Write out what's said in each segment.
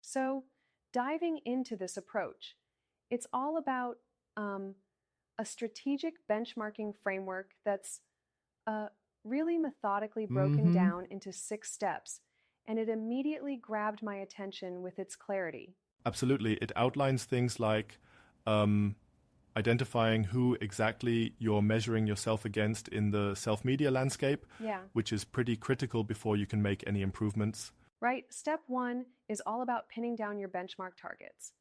So, diving into this approach, it's all about a strategic benchmarking framework that's uh, really methodically broken Mm-hmm. down into 6 steps, and it immediately grabbed my attention with its clarity. Absolutely. It outlines things like um, identifying who exactly you're measuring yourself against in the self-media landscape, Yeah, which is pretty critical before you can make any improvements. right. Step one is all about pinning down your benchmark targets.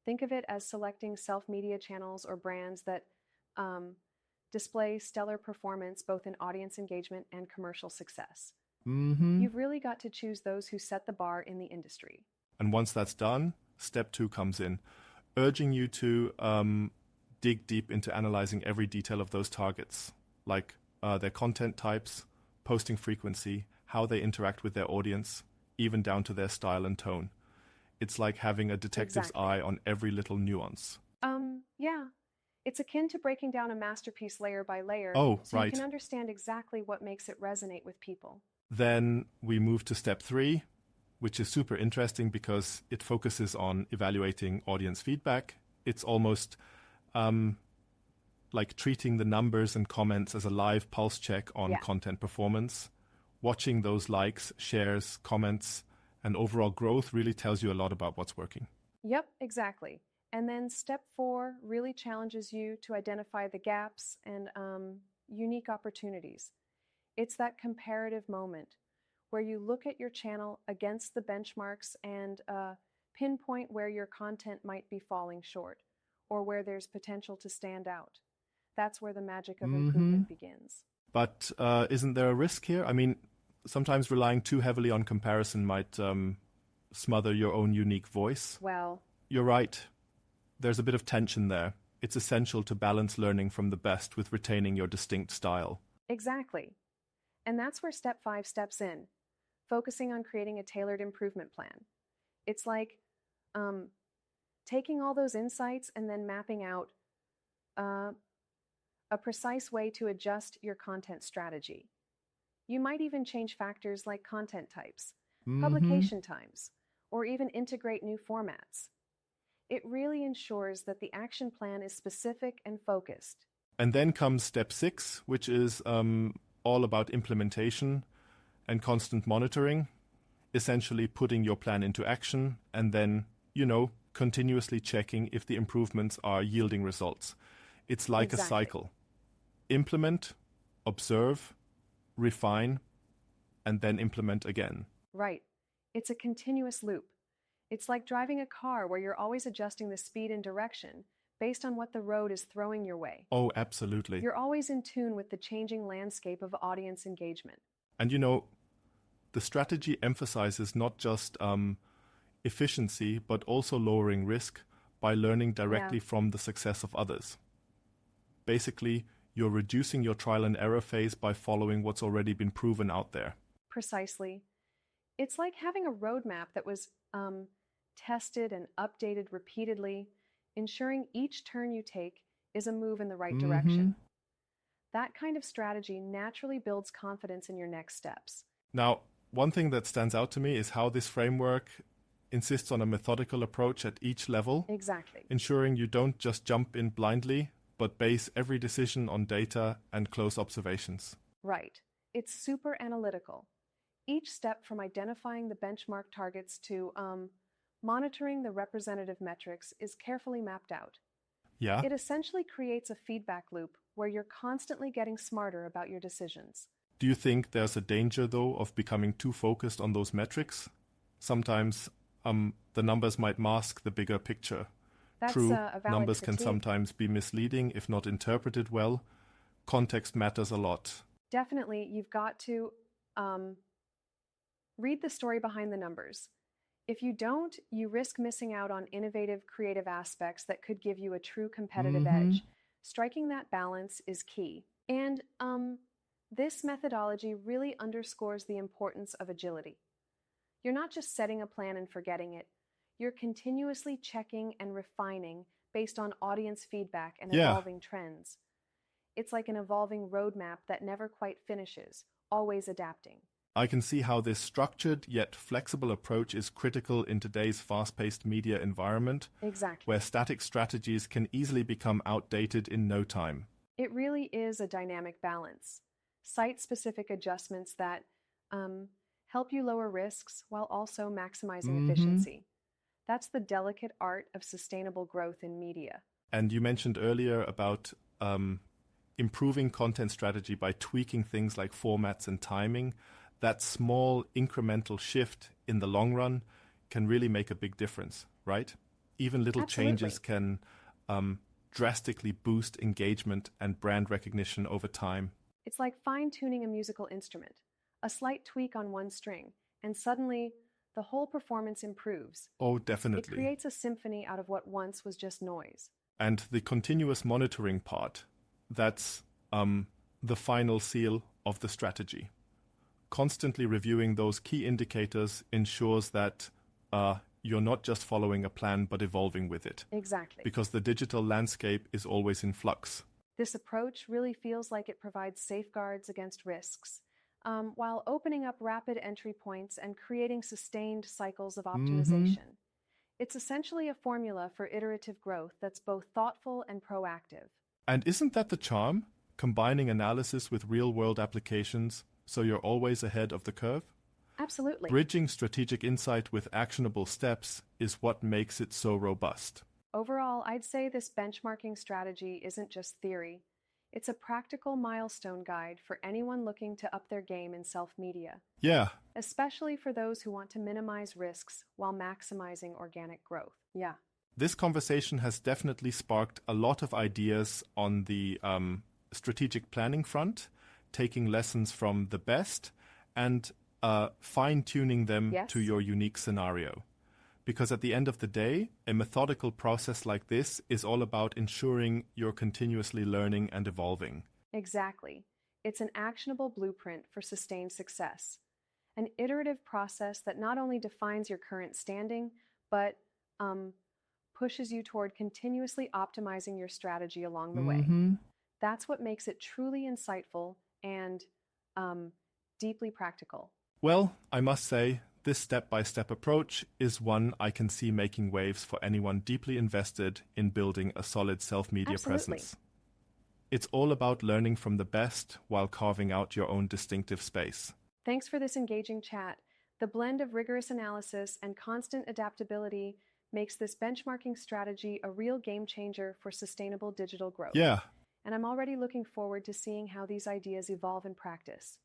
Think of it as selecting self media channels or brands that um, display stellar performance both in audience engagement and commercial success. Mm-hmm. You've really got to choose those who set the bar in the industry. And once that's done, step two comes in, urging you to dig deep into analyzing every detail of those targets, like their content types, posting frequency, how they interact with their audience, even down to their style and tone. It's like having a detective's Exactly. eye on every little nuance. Yeah. It's akin to breaking down a masterpiece layer by layer Oh, so you can right. understand exactly what makes it resonate with people. Then we move to step three, which is super interesting because it focuses on evaluating audience feedback. It's almost um, like treating the numbers and comments as a live pulse check on Yeah. content performance. Watching those likes, shares, comments, and overall growth really tells you a lot about what's working. Yep, exactly. And then step four really challenges you to identify the gaps and unique opportunities. It's that comparative moment where you look at your channel against the benchmarks and pinpoint where your content might be falling short or where there's potential to stand out. That's where the magic of Mm-hmm. improvement begins. But isn't there a risk here? I mean, sometimes relying too heavily on comparison might smother your own unique voice. Well, You're right. There's a bit of tension there. It's essential to balance learning from the best with retaining your distinct style. exactly. And that's where step five steps in, focusing on creating a tailored improvement plan. It's like um, taking all those insights and then mapping out uh, a precise way to adjust your content strategy. You might even change factors like content types, Mm-hmm. publication times, or even integrate new formats. It really ensures that the action plan is specific and focused. And then comes step six, which is all about implementation and constant monitoring, essentially putting your plan into action and then, continuously checking if the improvements are yielding results. It's like a Exactly. cycle: implement, observe, refine, and then implement again. Right. It's a continuous loop. It's like driving a car where you're always adjusting the speed and direction based on what the road is throwing your way. Oh, absolutely. You're always in tune with the changing landscape of audience engagement. And the strategy emphasizes not just efficiency, but also lowering risk by learning Yeah, directly from the success of others. Basically, you're reducing your trial and error phase by following what's already been proven out there. precisely. It's like having a roadmap that was tested and updated repeatedly, ensuring each turn you take is a move in the right Mm-hmm. direction. That kind of strategy naturally builds confidence in your next steps. Now, one thing that stands out to me is how this framework insists on a methodical approach at each level, Exactly. ensuring you don't just jump in blindly, but base every decision on data and close observations. Right. It's super analytical. Each step from identifying the benchmark targets to monitoring the representative metrics is carefully mapped out. Yeah? It essentially creates a feedback loop where you're constantly getting smarter about your decisions. Do you think there's a danger, though, of becoming too focused on those metrics? Sometimes the numbers might mask the bigger picture. That's True, a valid numbers can critique. sometimes be misleading if not interpreted well. Context matters a lot. Definitely, you've got to um, read the story behind the numbers. If you don't, you risk missing out on innovative, creative aspects that could give you a true competitive Mm-hmm. edge. Striking that balance is key. And this methodology really underscores the importance of agility. You're not just setting a plan and forgetting it, you're continuously checking and refining based on audience feedback and Yeah, evolving trends. It's like an evolving roadmap that never quite finishes, always adapting. I can see how this structured yet flexible approach is critical in today's fast-paced media environment, Exactly. where static strategies can easily become outdated in no time. It really is a dynamic balance. Site-specific adjustments that help you lower risks while also maximizing efficiency. That's the delicate art of sustainable growth in media. And you mentioned earlier about improving content strategy by tweaking things like formats and timing. That small incremental shift in the long run can really make a big difference, right? Even little changes can drastically boost engagement and brand recognition over time. It's like fine-tuning a musical instrument. A slight tweak on one string, and suddenly the whole performance improves. Oh, definitely. It creates a symphony out of what once was just noise. And the continuous monitoring part, that's the final seal of the strategy. Constantly reviewing those key indicators ensures that you're not just following a plan, but evolving with it. Exactly. Because the digital landscape is always in flux. This approach really feels like it provides safeguards against risks, while opening up rapid entry points and creating sustained cycles of optimization. It's essentially a formula for iterative growth that's both thoughtful and proactive. And isn't that the charm? Combining analysis with real-world applications so you're always ahead of the curve? Absolutely. Bridging strategic insight with actionable steps is what makes it so robust. Overall, I'd say this benchmarking strategy isn't just theory. It's a practical milestone guide for anyone looking to up their game in self-media. Yeah. Especially for those who want to minimize risks while maximizing organic growth. Yeah. This conversation has definitely sparked a lot of ideas on the strategic planning front, taking lessons from the best and fine-tuning them to your unique scenario. Because at the end of the day, a methodical process like this is all about ensuring you're continuously learning and evolving. Exactly. It's an actionable blueprint for sustained success. An iterative process that not only defines your current standing, but pushes you toward continuously optimizing your strategy along the way. That's what makes it truly insightful and deeply practical. Well, I must say, this step-by-step approach is one I can see making waves for anyone deeply invested in building a solid self-media presence. It's all about learning from the best while carving out your own distinctive space. Thanks for this engaging chat. The blend of rigorous analysis and constant adaptability makes this benchmarking strategy a real game changer for sustainable digital growth. Yeah. And I'm already looking forward to seeing how these ideas evolve in practice.